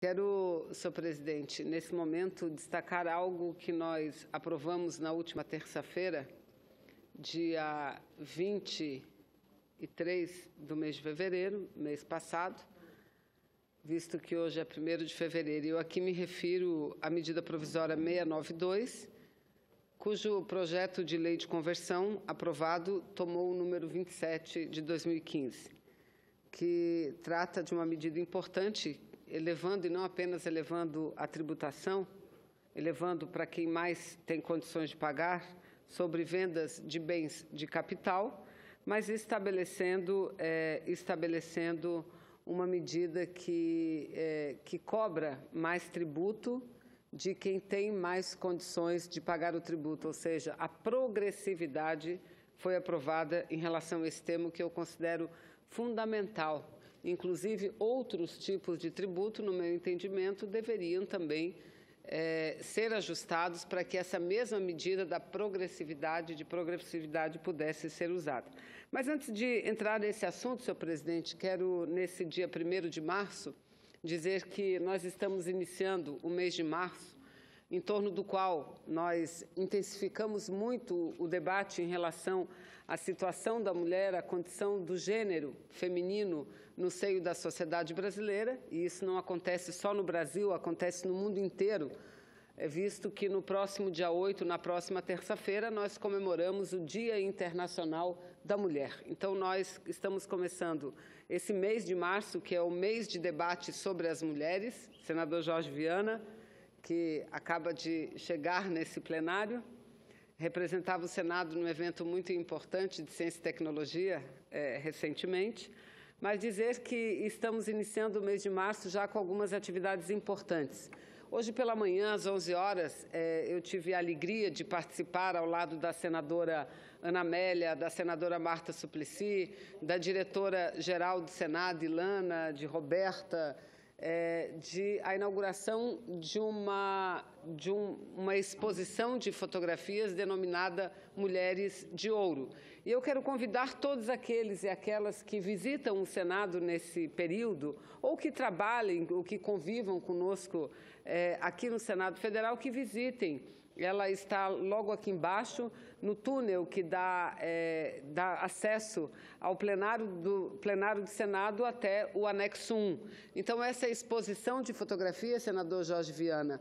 Quero, senhor presidente, nesse momento, destacar algo que nós aprovamos na última terça-feira, dia 23 do mês de fevereiro, mês passado, visto que hoje é 1º de fevereiro. Eu aqui me refiro à medida provisória 692, cujo projeto de lei de conversão aprovado tomou o número 27 de 2015, que trata de uma medida importante, elevando, e não apenas elevando a tributação, elevando para quem mais tem condições de pagar, sobre vendas de bens de capital, mas estabelecendo uma medida que cobra mais tributo de quem tem mais condições de pagar o tributo, ou seja, a progressividade foi aprovada em relação a esse tema que eu considero fundamental. Inclusive, outros tipos de tributo, no meu entendimento, deveriam também ser ajustados para que essa mesma medida da progressividade pudesse ser usada. Mas antes de entrar nesse assunto, senhor presidente, quero, nesse dia 1º de março, dizer que nós estamos iniciando o mês de março, em torno do qual nós intensificamos muito o debate em relação à situação da mulher, à condição do gênero feminino no seio da sociedade brasileira, e isso não acontece só no Brasil, acontece no mundo inteiro, visto que no próximo dia 8, na próxima terça-feira, nós comemoramos o Dia Internacional da Mulher. Então, nós estamos começando esse mês de março, que é o mês de debate sobre as mulheres, senador Jorge Viana, que acaba de chegar nesse plenário, representava o Senado num evento muito importante de ciência e tecnologia recentemente, mas dizer que estamos iniciando o mês de março já com algumas atividades importantes. Hoje pela manhã, às 11 horas, eu tive a alegria de participar ao lado da senadora Ana Amélia, da senadora Marta Suplicy, da diretora-geral do Senado, Ilana, de Roberta, a inauguração de uma exposição de fotografias denominada Mulheres de Ouro. E eu quero convidar todos aqueles e aquelas que visitam o Senado nesse período, ou que trabalhem, ou que convivam conosco aqui no Senado Federal, que visitem. Ela está logo aqui embaixo, no túnel que dá acesso ao plenário do Senado até o anexo 1. Então, essa exposição de fotografia, senador Jorge Viana,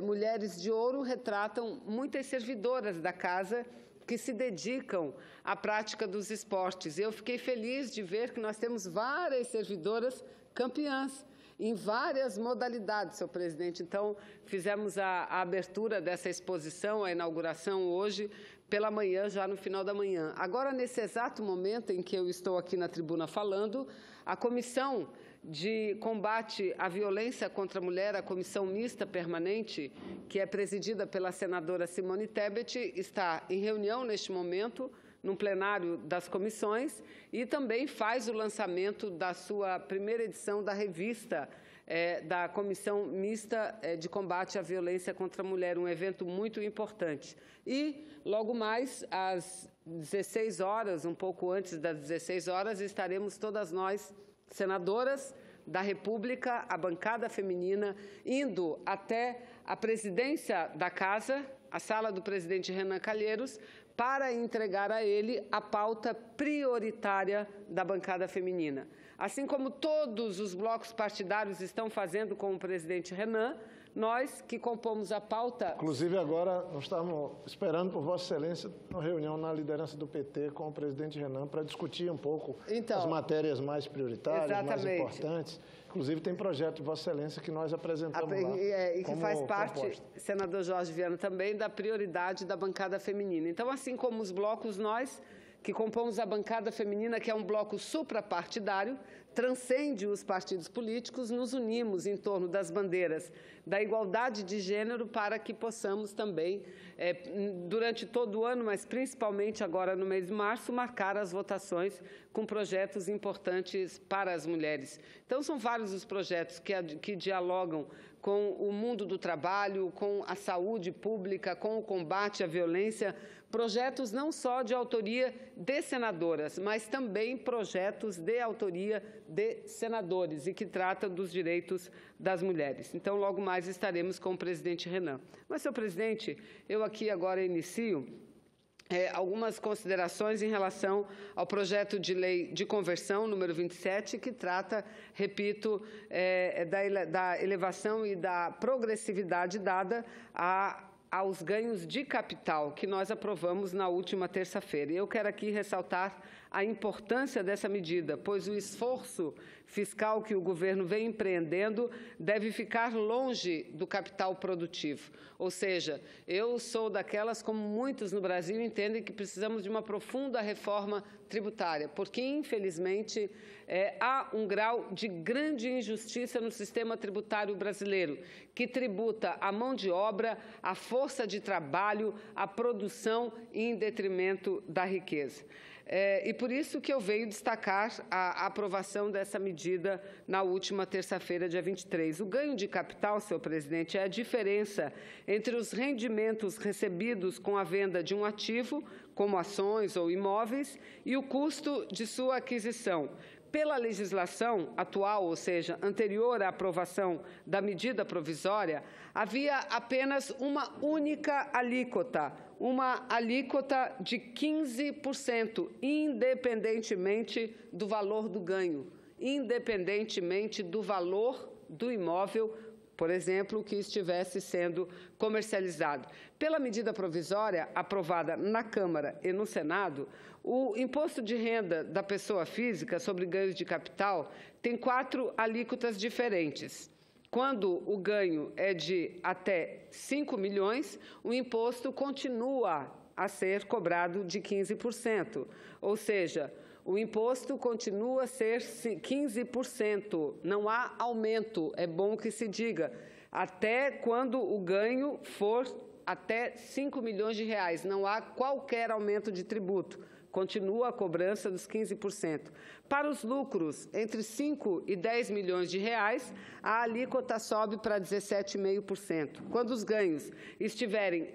Mulheres de Ouro, retratam muitas servidoras da casa que se dedicam à prática dos esportes. Eu fiquei feliz de ver que nós temos várias servidoras campeãs em várias modalidades, senhor presidente. Então, fizemos a abertura dessa exposição, a inauguração hoje, pela manhã, já no final da manhã. Agora, nesse exato momento em que eu estou aqui na tribuna falando, a Comissão de Combate à Violência contra a Mulher, a Comissão Mista Permanente, que é presidida pela senadora Simone Tebet, está em reunião neste momento, no plenário das comissões, e também faz o lançamento da sua primeira edição da revista da Comissão Mista de Combate à Violência contra a Mulher, um evento muito importante. E, logo mais, às 16 horas, um pouco antes das 16 horas, estaremos todas nós, senadoras da República, a bancada feminina, indo até a presidência da Casa, a sala do presidente Renan Calheiros, para entregar a ele a pauta prioritária da bancada feminina. Assim como todos os blocos partidários estão fazendo com o presidente Renan, nós que compomos a pauta... Inclusive, agora, nós estamos esperando por Vossa Excelência uma reunião na liderança do PT com o presidente Renan para discutir um pouco as matérias mais prioritárias, mais importantes. Inclusive, tem projeto de Vossa Excelência que nós apresentamos lá. E que faz parte, senador Jorge Viana, também da prioridade da bancada feminina. Então, assim como os blocos, nós que compomos a bancada feminina, que é um bloco suprapartidário, transcende os partidos políticos, nos unimos em torno das bandeiras da igualdade de gênero para que possamos também, durante todo o ano, mas principalmente agora no mês de março, marcar as votações com projetos importantes para as mulheres. Então, são vários os projetos que dialogam com o mundo do trabalho, com a saúde pública, com o combate à violência, projetos não só de autoria de senadoras, mas também projetos de autoria de Senadores e que trata dos direitos das mulheres. Então, logo mais estaremos com o presidente Renan. Mas, senhor presidente, eu aqui agora inicio algumas considerações em relação ao projeto de lei de conversão, número 27, que trata, repito, da elevação e da progressividade dada aos ganhos de capital que nós aprovamos na última terça-feira. E eu quero aqui ressaltar a importância dessa medida, pois o esforço fiscal que o governo vem empreendendo deve ficar longe do capital produtivo. Ou seja, eu sou daquelas, como muitos no Brasil, entendem que precisamos de uma profunda reforma tributária, porque, infelizmente, há um grau de grande injustiça no sistema tributário brasileiro, que tributa a mão de obra, a força de trabalho, a produção em detrimento da riqueza. E por isso que eu venho destacar a aprovação dessa medida na última terça-feira, dia 23. O ganho de capital, senhor presidente, é a diferença entre os rendimentos recebidos com a venda de um ativo, como ações ou imóveis, e o custo de sua aquisição. Pela legislação atual, ou seja, anterior à aprovação da medida provisória, havia apenas uma única alíquota, uma alíquota de 15%, independentemente do valor do ganho, independentemente do valor do imóvel, por exemplo, que estivesse sendo comercializado. Pela medida provisória aprovada na Câmara e no Senado, o imposto de renda da pessoa física sobre ganhos de capital tem 4 alíquotas diferentes. Quando o ganho é de até 5 milhões, o imposto continua a ser cobrado de 15%, ou seja, o imposto continua a ser 15%, não há aumento, é bom que se diga, até quando o ganho for até 5 milhões de reais, não há qualquer aumento de tributo, continua a cobrança dos 15%. Para os lucros entre 5 e 10 milhões de reais, a alíquota sobe para 17,5%. Quando os ganhos estiverem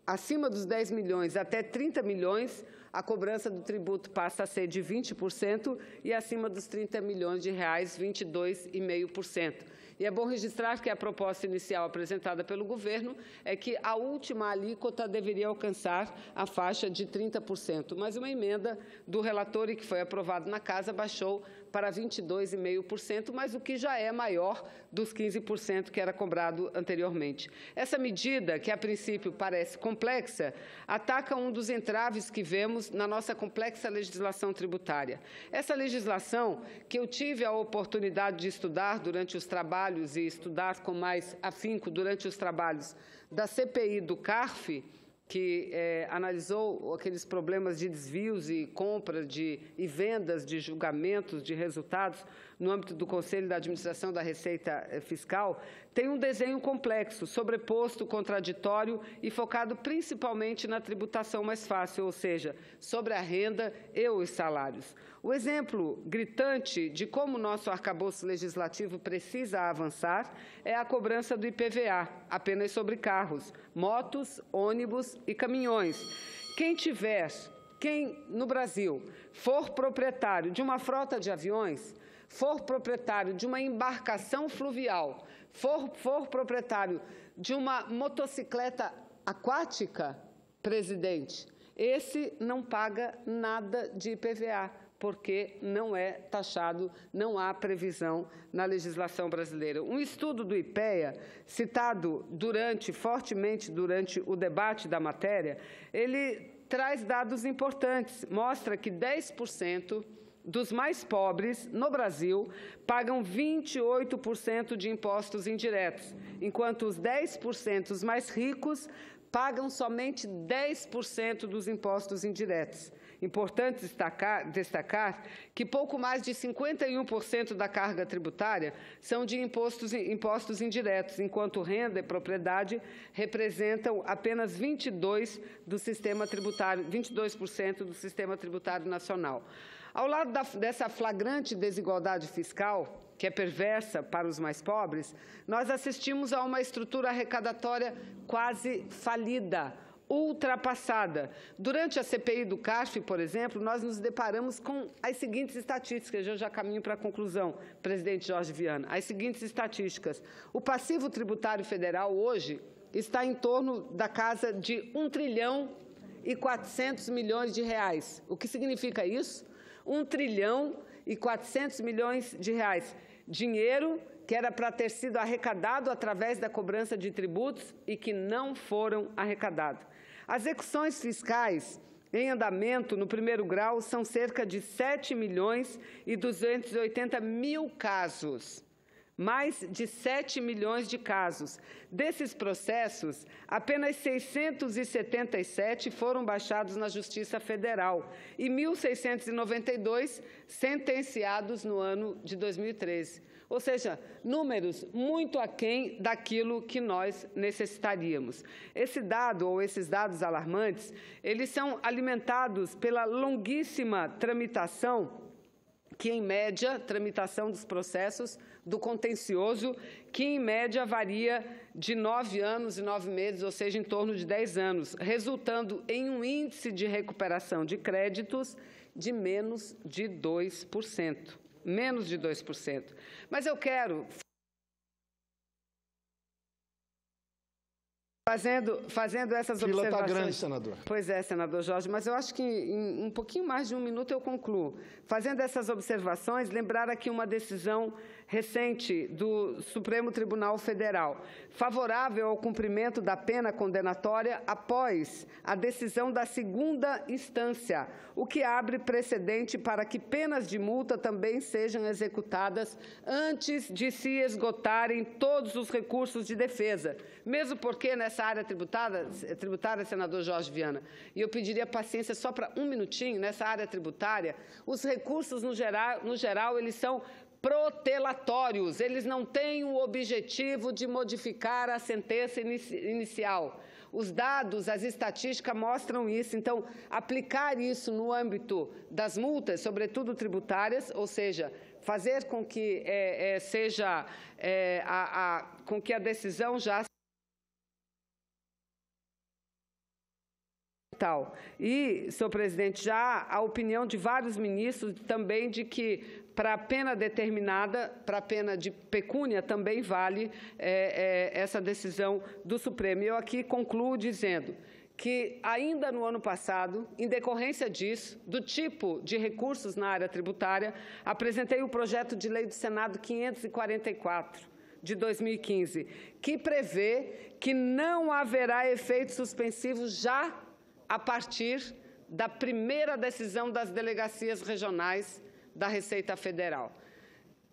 acima dos 10 milhões até 30 milhões, a cobrança do tributo passa a ser de 20% e acima dos 30 milhões de reais, 22,5%. E é bom registrar que a proposta inicial apresentada pelo governo é que a última alíquota deveria alcançar a faixa de 30%, mas uma emenda do relator e que foi aprovado na Casa baixou para 22,5%, mas o que já é maior dos 15% que era cobrado anteriormente. Essa medida, que a princípio parece complexa, ataca um dos entraves que vemos na nossa complexa legislação tributária. Essa legislação, que eu tive a oportunidade de estudar durante os trabalhos e estudar com mais afinco durante os trabalhos da CPI do CARF, que analisou aqueles problemas de desvios e compras e vendas de julgamentos de resultados no âmbito do Conselho da Administração da Receita Fiscal, tem um desenho complexo, sobreposto, contraditório e focado principalmente na tributação mais fácil, ou seja, sobre a renda e os salários. O exemplo gritante de como o nosso arcabouço legislativo precisa avançar é a cobrança do IPVA, apenas sobre carros, motos, ônibus e caminhões. Quem no Brasil for proprietário de uma frota de aviões, for proprietário de uma embarcação fluvial, for proprietário de uma motocicleta aquática, presidente, esse não paga nada de IPVA, porque não é taxado, não há previsão na legislação brasileira. Um estudo do IPEA, citado fortemente durante o debate da matéria, ele traz dados importantes, mostra que 10% dos mais pobres no Brasil pagam 28% de impostos indiretos, enquanto os 10% os mais ricos pagam somente 10% dos impostos indiretos. Importante destacar que pouco mais de 51% da carga tributária são de impostos indiretos, enquanto renda e propriedade representam apenas 22% do sistema tributário nacional. Ao lado dessa flagrante desigualdade fiscal, que é perversa para os mais pobres, nós assistimos a uma estrutura arrecadatória quase falida, ultrapassada. Durante a CPI do CARF, por exemplo, nós nos deparamos com as seguintes estatísticas, eu já caminho para a conclusão, presidente Jorge Viana, as seguintes estatísticas. O passivo tributário federal hoje está em torno da casa de 1 trilhão e 400 milhões de reais. O que significa isso? 1 trilhão e 400 milhões de reais. Dinheiro que era para ter sido arrecadado através da cobrança de tributos e que não foram arrecadados. As execuções fiscais em andamento no primeiro grau são cerca de 7 milhões e 280 mil casos. Mais de 7 milhões de casos. Desses processos, apenas 677 foram baixados na Justiça Federal e 1.692 sentenciados no ano de 2013. Ou seja, números muito aquém daquilo que nós necessitaríamos. Esse dado, ou esses dados alarmantes, eles são alimentados pela longuíssima tramitação, que, em média, tramitação dos processos do contencioso, que, em média, varia de 9 anos e 9 meses, ou seja, em torno de 10 anos, resultando em um índice de recuperação de créditos de menos de 2%. Menos de 2%. Mas eu quero, fazendo essas observações... A fila está grande, senador. Pois é, senador Jorge, mas eu acho que em um pouquinho mais de 1 minuto eu concluo. Fazendo essas observações, lembrar aqui uma decisão recente do Supremo Tribunal Federal, favorável ao cumprimento da pena condenatória após a decisão da segunda instância, o que abre precedente para que penas de multa também sejam executadas antes de se esgotarem todos os recursos de defesa. Mesmo porque nessa área tributária, senador Jorge Viana, e eu pediria paciência só para um minutinho, nessa área tributária, os recursos, no geral, eles são protelatórios, eles não têm o objetivo de modificar a sentença inicial. Os dados, as estatísticas mostram isso. Então, aplicar isso no âmbito das multas, sobretudo tributárias, ou seja, fazer com que com que a decisão já E, senhor presidente, já a opinião de vários ministros também de que para a pena determinada, para a pena de pecúnia, também vale essa decisão do Supremo. Eu aqui concluo dizendo que, ainda no ano passado, em decorrência disso, do tipo de recursos na área tributária, apresentei o projeto de lei do Senado 544, de 2015, que prevê que não haverá efeito suspensivo já a partir da primeira decisão das delegacias regionais da Receita Federal.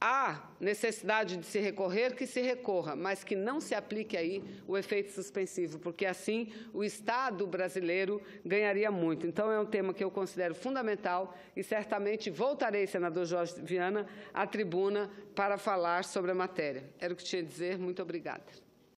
Há necessidade de se recorrer, que se recorra, mas que não se aplique aí o efeito suspensivo, porque assim o Estado brasileiro ganharia muito. Então, é um tema que eu considero fundamental e certamente voltarei, senador Jorge Viana, à tribuna para falar sobre a matéria. Era o que tinha a dizer. Muito obrigada.